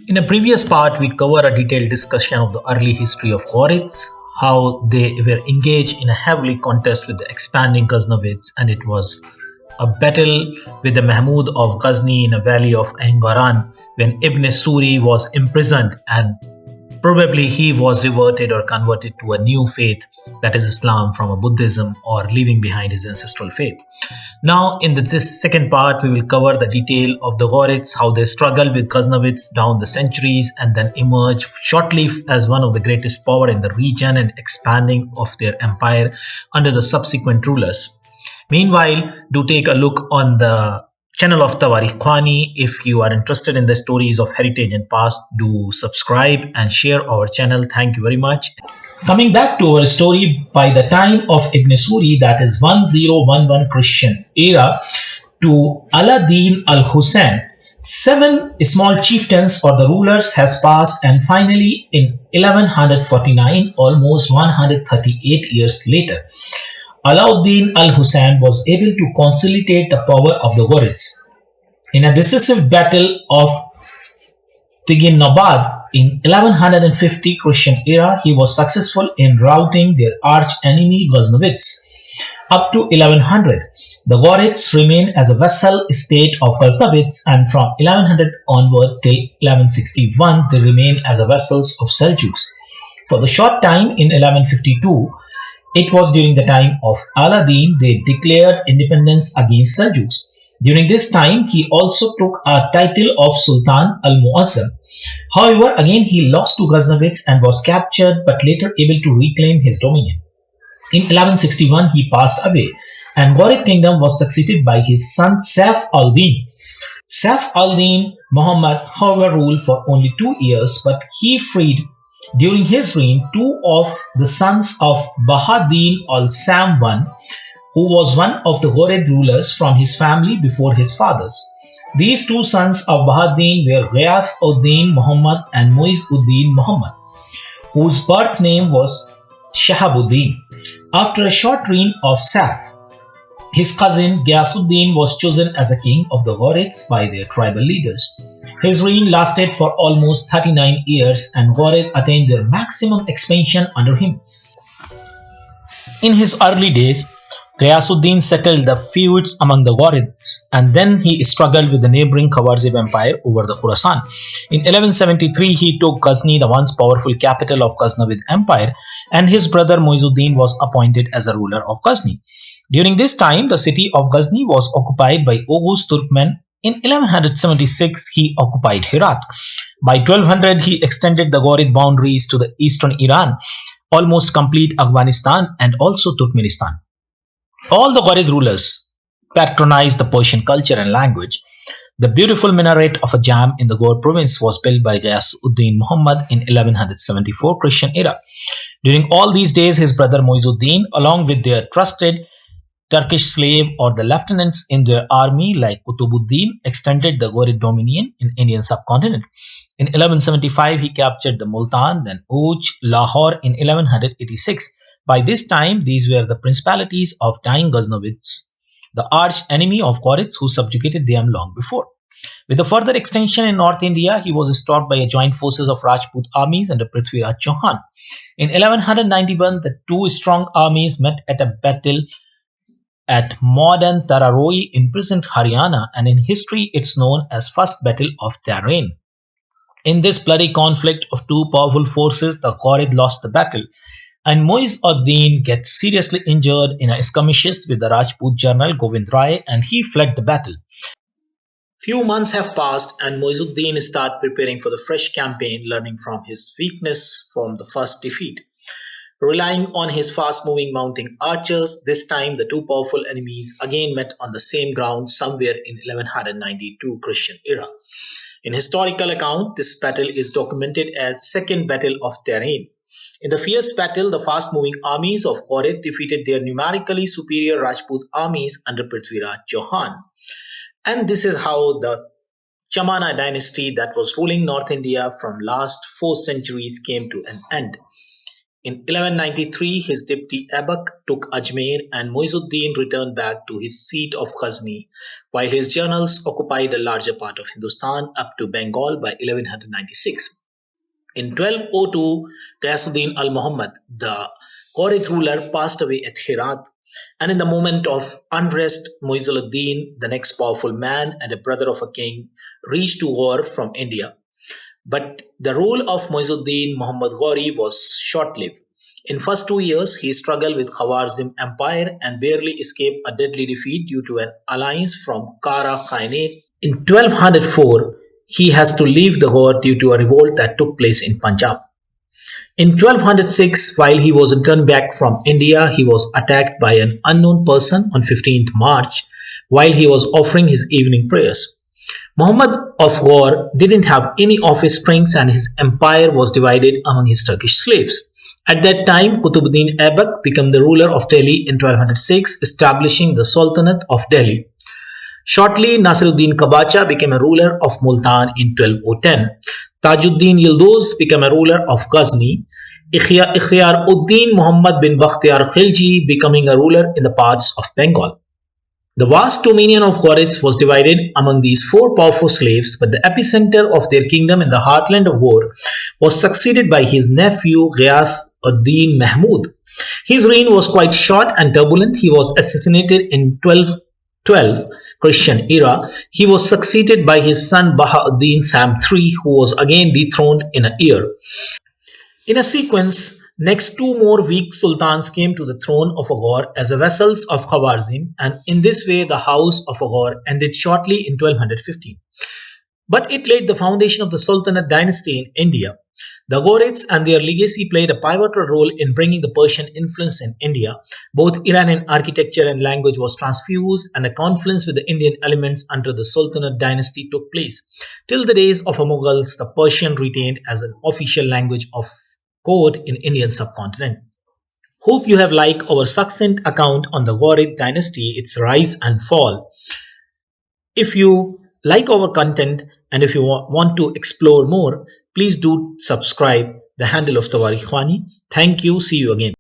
In a previous part, we covered a detailed discussion of the early history of Ghorids, how they were engaged in a heavily contest with the expanding Ghaznavids, and it was a battle with the Mahmud of Ghazni in a valley of Angaran when Ibn Suri was imprisoned, and probably he was reverted or converted to a new faith, that is Islam, from a Buddhism, or leaving behind his ancestral faith. Now, in this second part, we will cover the detail of the Ghorids, how they struggled with Ghaznavids down the centuries and then emerged shortly as one of the greatest power in the region and expanding of their empire under the subsequent rulers. Meanwhile, do take a look on the channel of Tawarikh Khwani. If you are interested in the stories of heritage and past, do subscribe and share our channel. Thank you very much. Coming back to our story, by the time of Ibn Suri, that is 1011 Christian era, to Ala Din Al Husayn, 7 small chieftains or the rulers has passed, and finally in 1149, almost 138 years later, Alauddin al-Husayn was able to consolidate the power of the Ghurids. In a decisive battle of Tighnabad in 1150 Christian era, he was successful in routing their arch enemy Ghaznavids. Up to 1100, the Ghurids remained as a vassal state of Ghaznavids, and from 1100 onward till 1161, they remained as vassals of Seljuks. For the short time in 1152, it was during the time of Al-Din they declared independence against Seljuks. During this time, he also took a title of Sultan al-Muazzam. However, again he lost to Ghaznavids and was captured, but later able to reclaim his dominion. In 1161, he passed away, and Ghorid kingdom was succeeded by his son Saif Al Din. Saif Al Din Muhammad, however, ruled for only 2 years, but he freed during his reign 2 of the sons of Bahadin al-Samwan, who was one of the Ghorid rulers from his family before his fathers. These 2 sons of Bahadin were Ghiyath Al Din Muhammad and Muizuddin Muhammad, whose birth name was Shahabuddin. After a short reign of Saif, his cousin Ghiyasuddin was chosen as a king of the Ghorids by their tribal leaders. His reign lasted for almost 39 years, and Ghorid attained their maximum expansion under him. In his early days, Ghiyasuddin settled the feuds among the Ghorids, and then he struggled with the neighboring Khawarizm Empire over the Khorasan. In 1173, he took Ghazni, the once powerful capital of Ghaznavid Empire, and his brother Muizuddin was appointed as a ruler of Ghazni. During this time, the city of Ghazni was occupied by Oghuz Turkmen. In 1176, he occupied Herat. By 1200, he extended the Ghorid boundaries to the eastern Iran, almost complete Afghanistan, and also Turkmenistan. All the Ghorid rulers patronized the Persian culture and language. The beautiful minaret of a jam in the Ghor province was built by Ghiyath Al Din Muhammad in 1174 Christian era. During all these days, his brother Muizuddin, along with their trusted Turkish slave or the lieutenants in their army like Qutubuddin, extended the Ghorid dominion in Indian subcontinent. In 1175, he captured the Multan, then Ouch, Lahore in 1186. By this time, these were the principalities of dying Ghaznavids, the arch enemy of Ghorids, who subjugated them long before. With a further extension in North India, he was stopped by a joint forces of Rajput armies under Prithviraj Chauhan. In 1191, the 2 strong armies met at a battle at modern Tarain in present Haryana, and in history it's known as First Battle of Tarain. In this bloody conflict of 2 powerful forces, the Ghorid lost the battle, and Muizuddin gets seriously injured in a skirmishes with the Rajput general Govind Rai, and he fled the battle. Few months have passed, and Muizuddin started preparing for the fresh campaign, learning from his weakness from the first defeat. Relying on his fast-moving mounting archers, this time the 2 powerful enemies again met on the same ground somewhere in 1192 Christian era. In historical account, this battle is documented as Second Battle of Tarain. In the fierce battle, the fast-moving armies of Ghorid defeated their numerically superior Rajput armies under Prithviraj Chauhan. And this is how the Chamana dynasty that was ruling North India from last 4 centuries came to an end. In 1193, his deputy Abbak took Ajmer and Muizuddin returned back to his seat of Ghazni, while his generals occupied a larger part of Hindustan up to Bengal by 1196. In 1202, Ghiyas Al Muhammad, the Ghorid ruler, passed away at Herat, and in the moment of unrest, Muizuddin, the next powerful man and a brother of a king, reached to Ghor from India. But the rule of Muizuddin Muhammad Ghori was short-lived. In first 2 years, he struggled with Khawarizm Empire and barely escaped a deadly defeat due to an alliance from Kara Khaganate. In 1204, he has to leave the Ghor due to a revolt that took place in Punjab. In 1206, while he was returned back from India, he was attacked by an unknown person on 15th March while he was offering his evening prayers. Muhammad of Ghor didn't have any offsprings and his empire was divided among his Turkish slaves. At that time, Qutbuddin Aibak became the ruler of Delhi in 1206, establishing the Sultanate of Delhi. Shortly, Nasiruddin Kabacha became a ruler of Multan in 1210. Tajuddin Yildiz became a ruler of Ghazni. Ikhyar Uddin Muhammad bin Bakhtiyar Khilji becoming a ruler in the parts of Bengal. The vast dominion of Ghurids was divided among these four powerful slaves, but the epicenter of their kingdom in the heartland of Ghor was succeeded by his nephew Ghiyath Al Din Muhammad. His reign was quite short and turbulent. He was assassinated in 1212 Christian era. He was succeeded by his son Bahauddin Sam III, who was again dethroned in a year. In a sequence, next two more weak sultans came to the throne of Ghor as vassals of Khawarizm, and in this way the house of Ghor ended shortly in 1215. But it laid the foundation of the Sultanate dynasty in India. The Ghorids and their legacy played a pivotal role in bringing the Persian influence in India. Both Iranian architecture and language was transfused, and a confluence with the Indian elements under the Sultanate dynasty took place. Till the days of the Mughals, the Persian retained as an official language of code in Indian subcontinent. Hope you have liked our succinct account on the Ghorid dynasty, its rise and fall. If you like our content and if you want to explore more, please do subscribe the handle of Tawari Khwani. Thank you. See you again.